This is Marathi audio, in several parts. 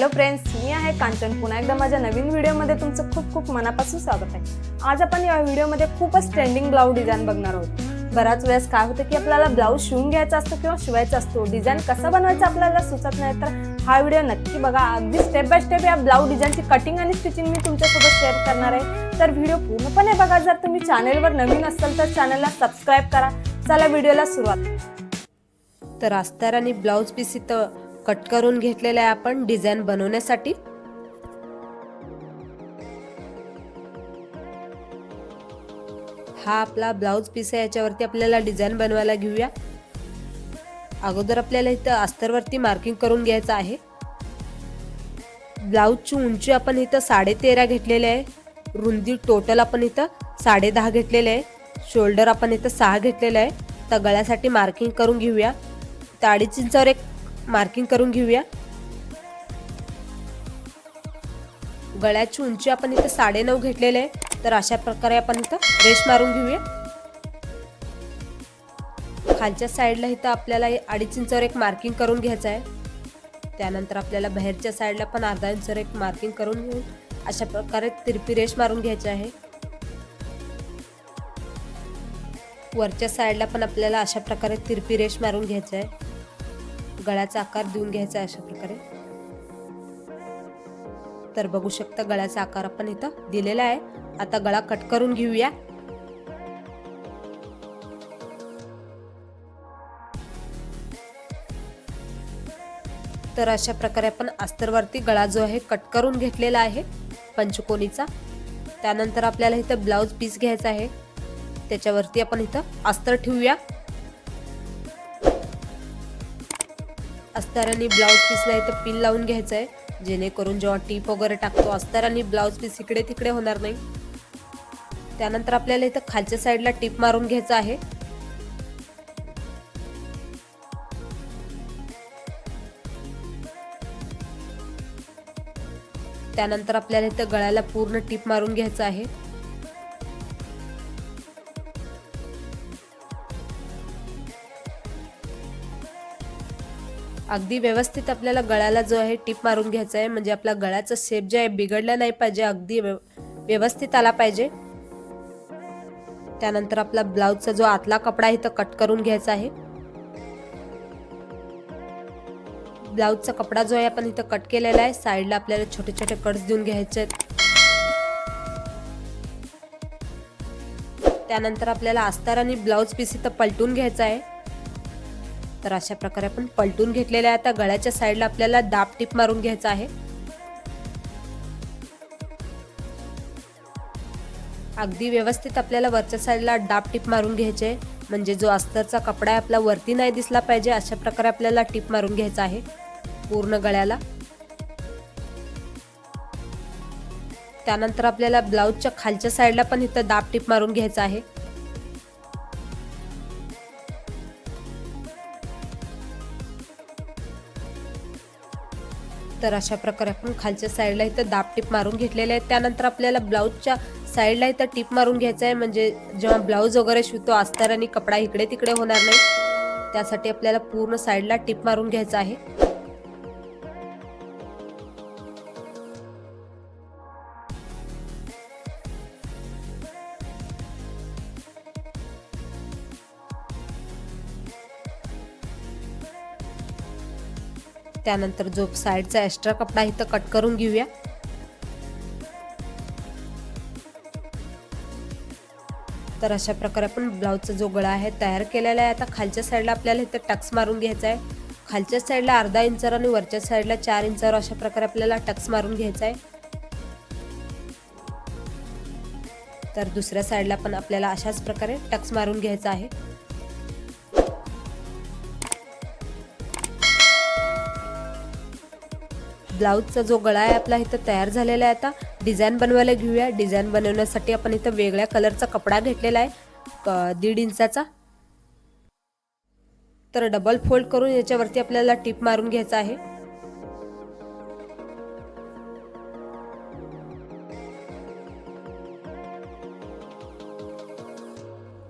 हॅलो फ्रेंड्स, मी आहे कांचन. पुन्हा एकदा माझ्या नवीन व्हिडिओमध्ये तुमचं खूप खूप मनापासून स्वागत आहे. आज आपण या व्हिडिओमध्ये खूपच ट्रेंडिंग ब्लाऊज डिझाईन बघणार आहोत. बराच वेळेस काय होतं की आपल्याला ब्लाऊज शिवून घ्यायचा असतो किंवा शिवायचा असतो, डिझाईन कसं बनवायचं आपल्याला सुचत नाही. तर हा व्हिडिओ नक्की बघा. अगदी स्टेप बाय स्टेप या ब्लाऊज डिझाईनची कटिंग आणि स्टिचिंग मी तुमच्यासोबत शेअर करणार आहे. तर व्हिडिओ पूर्णपणे बघा. जर तुम्ही चॅनलवर नवीन असाल तर चॅनलला सबस्क्राईब करा. चला व्हिडिओला सुरुवात. तर अस्तर आणि ब्लाऊज पीस इथं कट करून घेतलेला आहे आपण डिझाईन बनवण्यासाठी. हा आपला ब्लाऊज पीस आहे, याच्यावरती आपल्याला डिझाईन बनवायला घेऊया. अगोदर आपल्याला इथं अस्तरवरती मार्किंग करून घ्यायचं आहे. ब्लाऊजची उंची आपण इथं 13.5 घेतलेले आहे. रुंदी टोटल आपण इथं 10.5 घेतलेले आहे. शोल्डर आपण इथं 6 घेतलेलं आहे. तर गळ्यासाठी मार्किंग करून घेऊया. 2.5 इंचावर एक मार्किंग करून घेऊया. गळ्याची उंची आपण इथं 9.5 घेतलेले आहे. तर अशा प्रकारे आपण इथं रेष मारून घेऊया. खालच्या साईडला इथं आपल्याला 2.5 इंचावर एक मार्किंग करून घ्यायचं आहे. त्यानंतर आपल्याला बाहेरच्या साईडला पण अर्धा इंचावर एक मार्किंग करून घेऊन अशा प्रकारे तिरपी रेष मारून घ्यायची आहे. वरच्या साईडला पण आपल्याला अशा प्रकारे तिरपी रेष मारून घ्यायची आहे. गळ्याचा आकार देऊन घ्यायचा आहे अशा प्रकारे. तर बघू शकता गळ्याचा आकार आपण इथं दिलेला आहे. आता गळा कट करून घेऊया. तर अशा प्रकारे आपण अस्तरवरती गळा जो आहे कट करून घेतलेला आहे पंचकोनीचा. त्यानंतर आपल्याला इथं ब्लाऊज पीस घ्यायचा आहे. त्याच्यावरती आपण इथं अस्तर ठेवूया. अस्तर आणि ब्लाऊज पीसला इथं पिन लावून घ्यायचं आहे, जेणेकरून जेव्हा टीप वगैरे टाकतो अस्तर आणि ब्लाऊज पीस इकडे तिकडे होणार नाही. त्यानंतर आपल्याला इथं खालच्या साईडला टीप मारून घ्यायचं आहे. त्यानंतर आपल्याला इथं गळ्याला पूर्ण टीप मारून घ्यायचं आहे. अगदी व्यवस्थित आपल्याला गळ्याला जो आहे टीप मारून घ्यायचा आहे, म्हणजे आपला गळ्याचा शेप जे आहे बिघडला नाही पाहिजे, अगदी व्यवस्थित आला पाहिजे. त्यानंतर आपला ब्लाऊजचा जो आतला कपडा आहे तो कट करून घ्यायचा आहे. ब्लाऊजचा कपडा जो आहे आपण इथं कट केलेला आहे. साईडला आपल्याला छोटे छोटे कट्स देऊन घ्यायचे आहेत. त्यानंतर आपल्याला अस्तर आणि ब्लाऊज पीस इथं पलटून घ्यायचा आहे. तर अशा प्रकारे आपण पलटून घेतलेले आहे. आता गळ्याच्या साईडला आपल्याला दाब टीप मारून घ्यायचा आहे. अगदी व्यवस्थित आपल्याला वरच्या साईडला दाब टीप मारून घ्यायचे आहे, म्हणजे जो अस्तरचा कपडा आहे आपला वरती नाही दिसला पाहिजे. अशा प्रकारे आपल्याला टीप मारून घ्यायचा आहे पूर्ण गळ्याला. त्यानंतर आपल्याला ब्लाऊजच्या खालच्या साईडला पण इथं दाब टीप मारून घ्यायचा आहे. तर अशा प्रकारे आपण खालच्या साईडला इथं दाब टीप मारून घेतलेले आहे. त्यानंतर आपल्याला ब्लाऊजच्या साईडला इथं टीप मारून घ्यायचं आहे, म्हणजे जेव्हा ब्लाऊज वगैरे शिवतो अस्तर आणि कपडा इकडे तिकडे होणार नाही. त्यासाठी आपल्याला पूर्ण साईडला टीप मारून घ्यायचं आहे. त्यानंतर जो साईडचा एक्स्ट्रा कपडा इथं कट करून घेऊया. तर अशा प्रकारे आपण ब्लाऊजचा जो गळा आहे तयार केलेला आहे. आता खालच्या साईडला आपल्याला इथं टक्स मारून घ्यायचा आहे. खालच्या साईडला अर्धा इंचावर आणि वरच्या साईडला 4 इंचावर अशा प्रकारे आपल्याला टक्स मारून घ्यायचा आहे. तर दुसऱ्या साईडला पण आपल्याला अशाच प्रकारे टक्स मारून घ्यायचा आहे. ब्लाऊजचा जो गळा आहे आपला इथं तयार झालेला आहे. आता डिझाईन बनवायला घेऊया. डिझाईन बनवण्यासाठी आपण इथं वेगळ्या कलरचा कपडा घेतलेला आहे 1.5 इंचाचा. तर डबल फोल्ड करून याच्यावरती आपल्याला टीप मारून घ्यायचा आहे.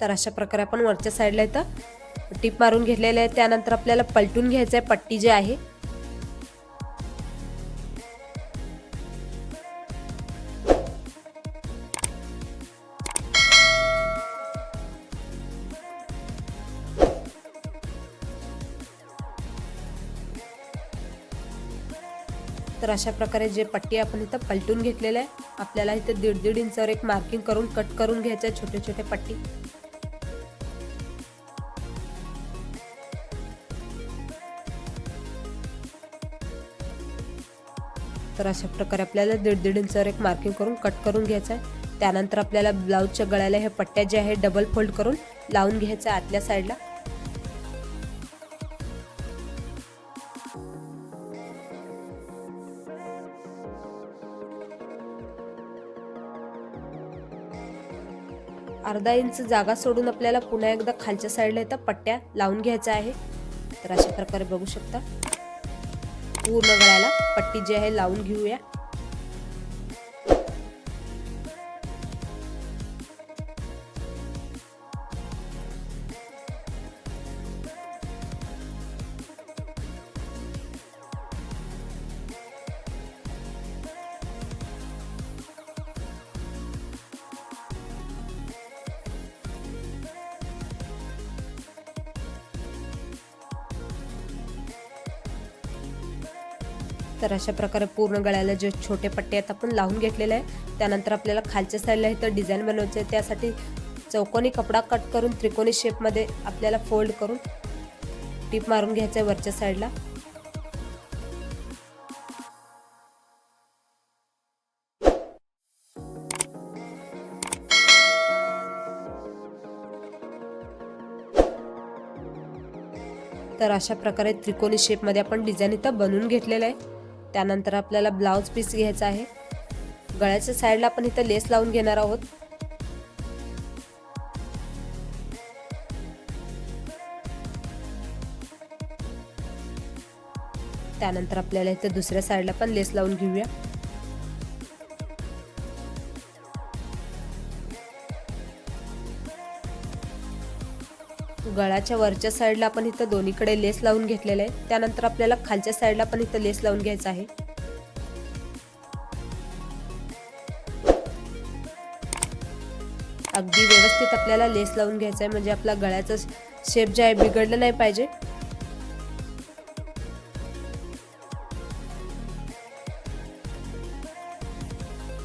तर अशा प्रकारे आपण वरच्या साईडला इथं टीप मारून घेतलेले आहे. त्यानंतर आपल्याला पलटून घ्यायचं आहे पट्टी जी आहे. तर अशा प्रकारे जे पट्टी आपण इथं पलटून घेतलेलं आहे, आपल्याला इथं 1.5 इंचावर एक मार्किंग करून कट करून घ्यायचं आहे छोटे छोटे पट्टी. तर अशा प्रकारे आपल्याला 1.5 इंचावर एक मार्किंग करून कट करून घ्यायचं आहे. त्यानंतर आपल्याला ब्लाऊजच्या गळ्याला हे पट्ट्या जे आहे डबल फोल्ड करून लावून घ्यायचं आहे आतल्या साईडला. अर्धा इंच जागा सोडून आपल्याला पुन्हा एकदा खालच्या साईडला इथं पट्ट्या लावून घ्यायच्या आहे. तर अशा प्रकारे बघू शकता पूर्ण गळ्याला पट्टी जी आहे लावून घेऊया. तर अशा प्रकारे पूर्ण गळ्याला जे छोटे पट्टे आहेत आपण लावून घेतलेले आहे. त्यानंतर आपल्याला खालच्या साईडला इथं डिझाईन बनवायचे आहे. त्यासाठी चौकोनी कपडा कट करून त्रिकोणी शेपमध्ये आपल्याला फोल्ड करून टीप मारून घ्यायचं आहे वरच्या साईडला. तर अशा प्रकारे त्रिकोणी शेपमध्ये आपण डिझाईन इथं बनवून घेतलेलं आहे. त्यानंतर आपल्याला ब्लाउज पीस घ्यायचा आहे. गळ्याच्या साईडला आपण इथं लेस लावून घेणार आहोत. त्यानंतर आपल्याला इथं दुसऱ्या साईडला पण लेस लावून घेऊया. गळ्याच्या वरच्या साईडला आपण इथं दोन्हीकडे लेस लावून घेतलेले आहे. त्यानंतर आपल्याला खालच्या साईडला पण इथं लेस लावून घ्यायचं आहे. अगदी व्यवस्थित आपल्याला लेस लावून घ्यायचं आहे, म्हणजे आपला गळ्याचा शेप जे आहे बिघडलं नाही पाहिजे.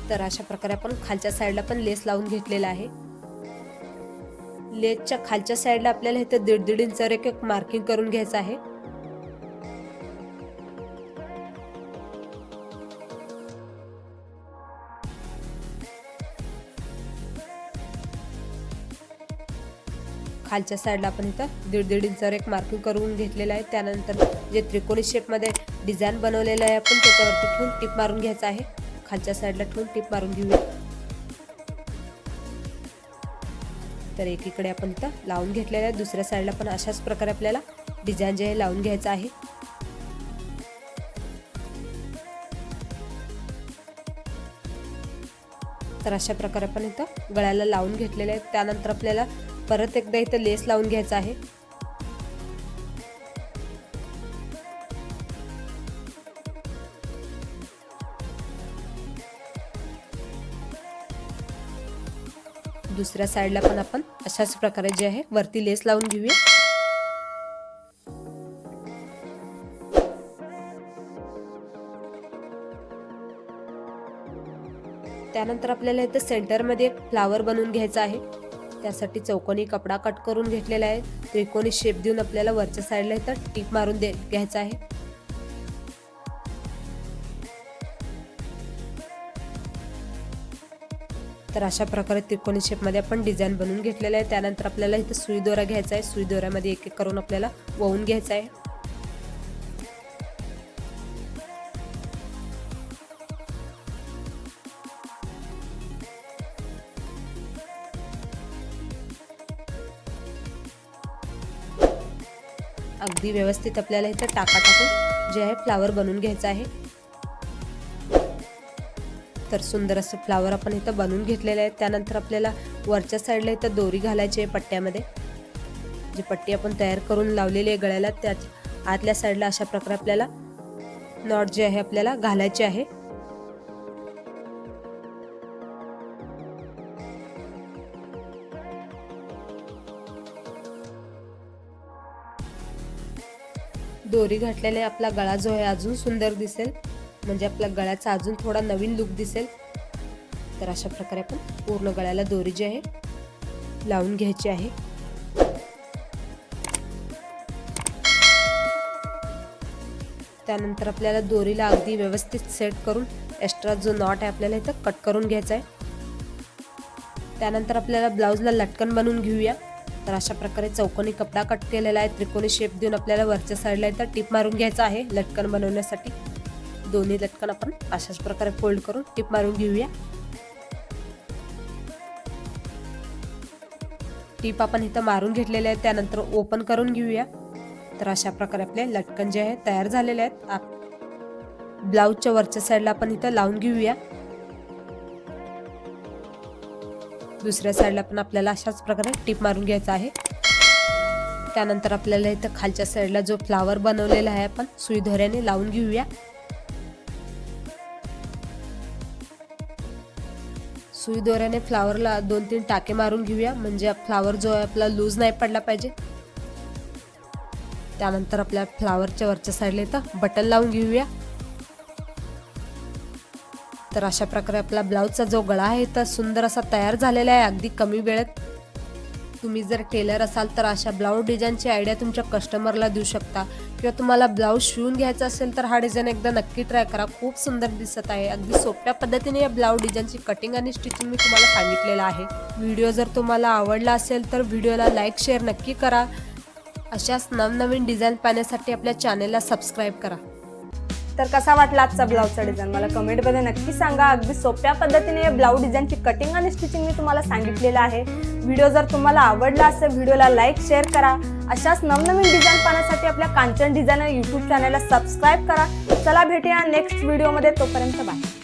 तर अशा प्रकारे आपण खालच्या साईडला पण लेस लावून घेतलेला आहे. लेसच्या खालच्या साईडला आपल्याला इथे 1.5 इंचावर एक मार्किंग करून घ्यायचं आहे. खालच्या साईडला आपण इथं 1.5 इंचावर एक मार्किंग करून घेतलेलं आहे. त्यानंतर जे त्रिकोणी शेपमध्ये डिझाईन बनवलेलं आहे आपण त्याच्यावरती ठेवून टीप मारून घ्यायचं आहे. खालच्या साईडला ठेवून टीप मारून घेऊया. तर एकीकडे आपण इथं लावून घेतलेलं आहे, दुसऱ्या साईडला पण अशाच प्रकारे आपल्याला डिझाईन जे आहे लावून घ्यायचं आहे. तर अशा प्रकारे आपण इथं गळ्याला लावून घेतलेले आहे. त्यानंतर आपल्याला परत एकदा इथं लेस लावून घ्यायचं आहे. दुसऱ्या साईडला पण आपण अशाच प्रकारे जे आहे वरती लेस लावून घेऊया. त्यानंतर आपल्याला इथे सेंटरमध्ये एक फ्लावर बनवून घ्यायचा आहे. त्यासाठी चौकोनी कपडा कट करून घेतलेला आहे. त्रिकोणी शेप देऊन आपल्याला वरच्या साईडला इथं टीप मारून घ्यायचा आहे. तर अशा प्रकारे त्रिकोणी शेपमध्ये आपण डिझाईन बनवून घेतलेलं आहे. त्यानंतर आपल्याला इथं सुई दोरा घ्यायचा आहे. सुई दोऱ्यामध्ये एक एक करून आपल्याला वळून घ्यायचा आहे. अगदी व्यवस्थित आपल्याला इथं टाका टाकून जे आहे फ्लावर बनवून घ्यायचं आहे. तर सुंदर असं फ्लावर आपण इथं बनवून घेतलेलं आहे. त्यानंतर आपल्याला वरच्या साईडला इथं दोरी घालायची आहे पट्ट्यामध्ये. जी पट्टी आपण तयार करून लावलेली आहे गळ्याला त्या आतल्या साईडला अशा प्रकारे आपल्याला नॉट जे आहे आपल्याला घालायचे आहे. दोरी घातलेले आपला गळा जो आहे अजून सुंदर दिसेल. म्हणजे आपल्या गळ्याचा अजून थोडा नवीन लुक दिसेल. तर अशा प्रकारे आपण पूर्ण गळ्याला दोरी जी आहे लावून घ्यायची आहे. त्यानंतर आपल्याला दोरीला अगदी व्यवस्थित सेट करून एक्स्ट्रा जो नॉट आहे आपल्याला इथं कट करून घ्यायचा आहे. त्यानंतर आपल्याला ब्लाऊजला लटकन बनवून घेऊया. तर अशा प्रकारे चौकोनी कपडा कट केलेला आहे. त्रिकोणी शेप देऊन आपल्याला वरच्या साईडला इथं टिप मारून घ्यायचा आहे लटकन बनवण्यासाठी. दोन्ही लटकन आपण अशाच प्रकारे फोल्ड करून टिप मारून घेऊया. टिप आपण इथं मारून घेतलेले आहे. त्यानंतर ओपन करून घेऊया. तर अशा प्रकारे आपले लटकन जे आहे तयार झालेले आहेत. ब्लाऊजच्या वरच्या साईडला आपण इथं लावून घेऊया. दुसऱ्या साईडला पण आपल्याला अशाच प्रकारे टिप मारून घ्यायचा आहे. त्यानंतर आपल्याला इथं खालच्या साईडला जो फ्लावर बनवलेला आहे आपण सुई दोऱ्याने लावून घेऊया. सुई दोऱ्याने फ्लावरला 2-3 टाके मारून घेऊया, म्हणजे फ्लावर जो आहे आपला लूज नाही पडला पाहिजे. त्यानंतर आपल्या फ्लावरच्या वरच्या साईडला इथं बटन लावून घेऊया. तर अशा प्रकारे आपला ब्लाऊजचा जो गळा आहे तर सुंदर असा तयार झालेला आहे अगदी कमी वेळेत. तुम्ही जर टेलर असाल तर अशा ब्लाऊज डिझाईनची आयडिया तुमच्या कस्टमरला देऊ शकता, किंवा तुम्हाला ब्लाऊज शिवून घ्यायचा असेल तर हा डिझाईन एकदा नक्की ट्राय करा. खूप सुंदर दिसत आहे. अगदी सोप्या पद्धतीने या ब्लाऊज डिझाईनची कटिंग आणि स्टिचिंग मी तुम्हाला सांगितलेलं आहे. व्हिडिओ जर तुम्हाला आवडला असेल तर व्हिडिओला लाईक शेअर नक्की करा. अशाच नवनवीन डिझाईन पाहण्यासाठी आपल्या चॅनेलला सबस्क्राईब करा. तर कसा वाटला आजचा ब्लाऊजचा डिझाईन मला कमेंटमध्ये नक्की सांगा. अगदी सोप्या पद्धतीने या ब्लाऊज डिझाईनची कटिंग आणि स्टिचिंग मी तुम्हाला सांगितलेलं आहे. व्हिडिओ जर तुम्हाला आवडला असेल व्हिडिओला लाईक शेअर करा. अशाच नवनवीन डिझाईन पाहण्यासाठी आपल्या कांचन डिझायनर यूट्यूब चॅनलला सबस्क्राईब करा. चला भेटूया नेक्स्ट व्हिडिओमध्ये. तोपर्यंत बाय.